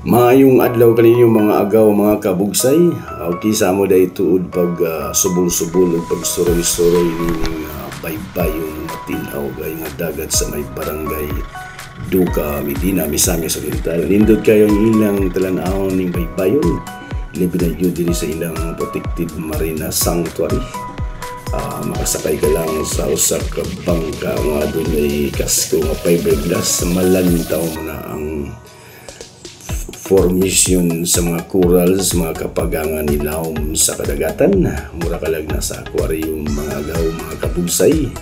Maayong adlaw kaninyo mga agaw mga kabugsay. Kisa mo day tuod pag subol-subol ug pag suroy-suroy ning baybayong tinaw gay nga dagat sa may barangay Duka, Medina, Misamis Oriental. Nindot kayo ang ilang talan-aon ning baybayon. Libi na yun din sa ilang protected marina sanctuary. Makasakay ka lang sa usa ka bangka nga doon ay kasko nga fiberglass. Malantaw mo na ang formation sa mga corals, mga kapagangan nilawom sa kadagatan. Mura ka lang nasa aquarium mga agaw mga kabugsay.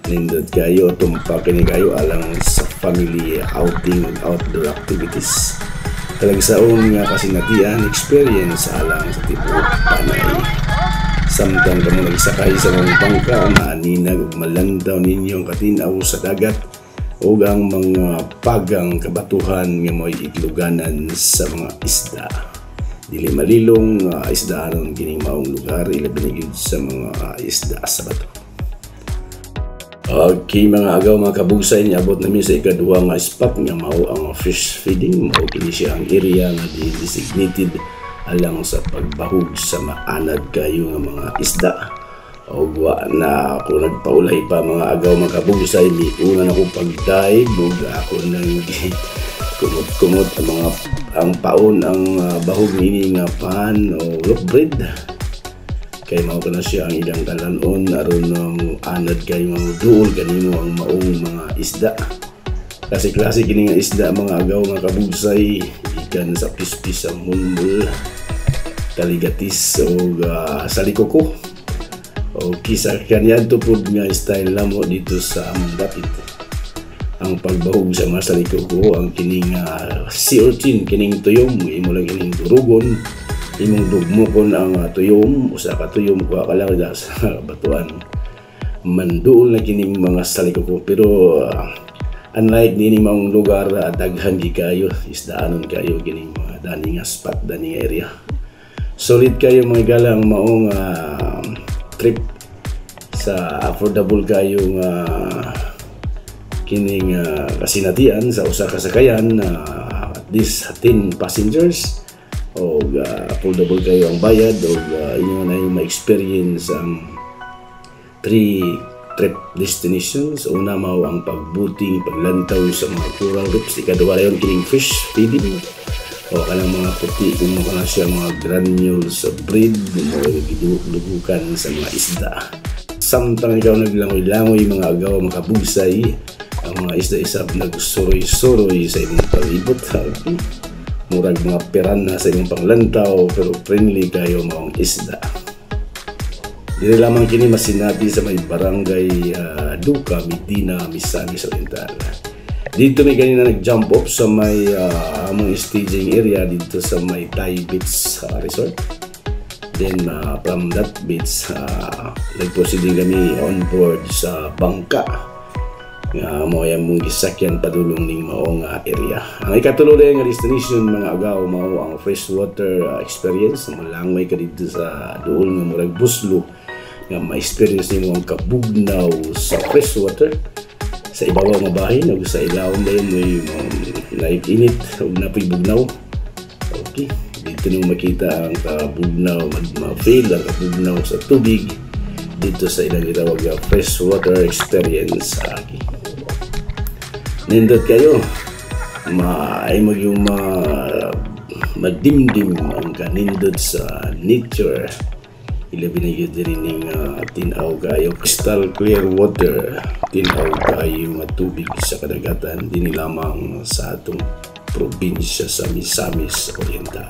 Nindot kayo, tumpakin kayo alang sa family outing and outdoor activities. Talagsaon nga kasinatian experience alang sa tipo panay. Samtang kamo nagsakay sa mga bangka, maaninag ug malandaw ninyong katinaw sa dagat o ang mga pagang kabatuhan nga mo'y igluganan sa mga isda. Dili malilong isda aron kining maong lugar, ilabi na gyud sa mga isda sa bato. Okay mga agaw mga kabugsay, niabot namin sa ikaduha nga spot nga mao ang fish feeding. Mao kini siya ang area nga designated alang sa pagbahog sa maanad kayo nga mga isda. O na ako nagpaulay pa mga agaw mga kabugsay, miuna na akong pagdaig ug ako nang kumot-kumot ang paon ang bahog nini nga pan o loaf bread. Kay mao na siya ang ilang talanon aron anad kay mga duol kanimo ang maong mga isda. Kasi klase kini nga isda mga agaw mga kabugsay, ikan sa pispis sa mulmul, kaligatis o salikoko. O kisa kanyan tupod nga style lamo dito sa dapit. Ang pagbahog sa mga salikoko ang kining sea urchin, kining tuyom, imo lang kining durugon, imong dugmokon ang tuyom, usa ka tuyom kuha ka lang sa batuan. Manduol na kining mga salikoko pero unlike nining mga lugar daghan gi kayo, isdaanon kayo kining mga dani nga spot, dani nga area. Solid kayo mga galang maong trip sa affordable kayo nga kining kasinatian sa usa ka sakayan at least 10 passengers o affordable kayo ang bayad o inyo na yung ma-experience ang 3 trip destinations. Una mao ang pagbuting, paglantaw sa mga coral reefs. Ikaduha yon kining fish feeding o kanang mga puti kung mga siya mga granules of bread mo gidugukan sa mga isda. Samtang ikaw naglangoy-langoy mga agaw mga kabugsay, ang mga isda-isab nagsuroy-suroy sa imong palibot. Murag mga pirana sa imong panglantaw pero friendly kayo maong isda. Dili lamang kini masinati sa may barangay Duka, Medina, Misamis Oriental. Dito may ganina nag-jump off sa may among staging area dito sa may Thai Beach Resort. Then from that beach, nag-proceed kami on board sa bangka. Mo yang mong gisakyan padulong ning maong area. Ang ikatulo nga destination mga agaw mao ang freshwater experience. Malangway ka dito sa duol nga murag buslo nga ma-experience nimo ang kabugnaw sa freshwater. Sa ibabaw nga bahin o sa ilawom dayon may naik-init o napoy bugnaw. Okay, dito nung makita ang kabugnaw, ma-feel ang kabugnaw sa tubig dito sa ilang gitawag nga freshwater experience. Nindot kayo, ay yung madimdim ang kanindot sa nature. Ilabi na yun din ng tinaw kayo, crystal clear water, tinaw kayo nga tubig sa kadagatan, din lamang sa atong probinsya sa Misamis Oriental.